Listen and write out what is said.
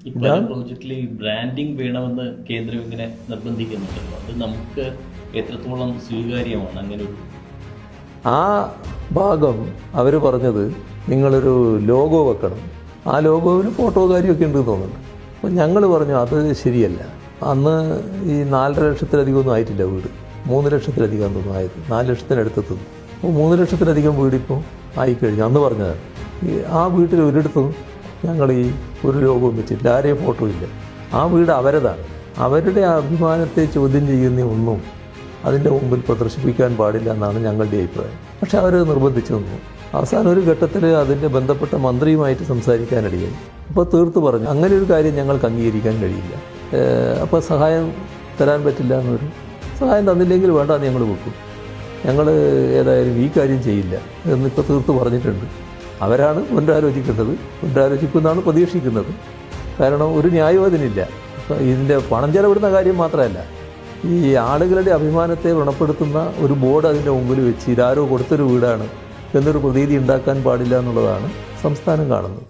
ഈ പല പ്രോജക്റ്റിൽ ഈ ബ്രാൻഡിങ് വേണമെന്ന് കേന്ദ്രം ഇങ്ങനെ നിർബന്ധിക്കുന്നുണ്ടല്ലോ, അത് നമുക്ക് എത്രത്തോളം സ്വീകാര്യമാണ്? അങ്ങനെ ഒരു ആ ഭാഗം അവർ പറഞ്ഞത് നിങ്ങളൊരു ലോഗോ വെക്കണം, ആ ലോഗോവിന് ഫോട്ടോ കാര്യമൊക്കെ ഉണ്ട് തോന്നുന്നുണ്ട്. അപ്പോൾ ഞങ്ങൾ പറഞ്ഞു അത് ശരിയല്ല. അന്ന് ഈ 4.5 ലക്ഷത്തിലധികം ഒന്നും ആയിട്ടില്ല വീട്, 3 ലക്ഷത്തിലധികം തോന്നും ആയത്, 4 ലക്ഷത്തിനടുത്തെത്തുന്നു. അപ്പോൾ 3 ലക്ഷത്തിലധികം വീടിപ്പോൾ ആയിക്കഴിഞ്ഞു. അന്ന് പറഞ്ഞതാണ് ആ വീട്ടിൽ ഒരിടത്തും ഞങ്ങൾ ഈ ഒരു ലോഗവും വെച്ചിട്ടില്ല, ആരെയും ഫോട്ടോ ഇല്ല. ആ വീട് അവരതാണ്. അവരുടെ അഭിമാനത്തെ ചോദ്യം ചെയ്യുന്ന ഒന്നും അതിൻ്റെ മുമ്പിൽ പ്രദർശിപ്പിക്കാൻ പാടില്ല എന്നാണ് ഞങ്ങളുടെ അഭിപ്രായം. പക്ഷെ അവർ നിർബന്ധിച്ചു നിന്നു. അവസാനം ഒരു ഘട്ടത്തിൽ അതിൻ്റെ ബന്ധപ്പെട്ട മന്ത്രിയുമായിട്ട് സംസാരിക്കാനിടയായി. അപ്പോൾ തീർത്ത് പറഞ്ഞു അങ്ങനെ ഒരു കാര്യം ഞങ്ങൾക്ക് അംഗീകരിക്കാൻ കഴിയില്ല, അപ്പോൾ സഹായം തരാൻ പറ്റില്ല എന്നൊരു സഹായം തന്നില്ലെങ്കിൽ വേണ്ട ഞങ്ങൾ വെക്കും, ഞങ്ങൾ ഏതായാലും ഈ കാര്യം ചെയ്യില്ല എന്നിപ്പോൾ തീർത്ത് പറഞ്ഞിട്ടുണ്ട്. അവരാണ് പുനരാലോചിക്കുമെന്നാണ് പ്രതീക്ഷിക്കുന്നത്. കാരണം ഒരു ന്യായവും അതിനില്ല. ഇതിൻ്റെ പണം ചെലവിടുന്ന കാര്യം മാത്രമല്ല, ഈ ആളുകളുടെ അഭിമാനത്തെ വ്രണപ്പെടുത്തുന്ന ഒരു ബോർഡ് അതിൻ്റെ മുമ്പിൽ വെച്ച് ഇതാരോ കൊടുത്തൊരു വീടാണ് എന്നൊരു പ്രതീതി ഉണ്ടാക്കാൻ പാടില്ല എന്നുള്ളതാണ് സംസ്ഥാനം കാണുന്നത്.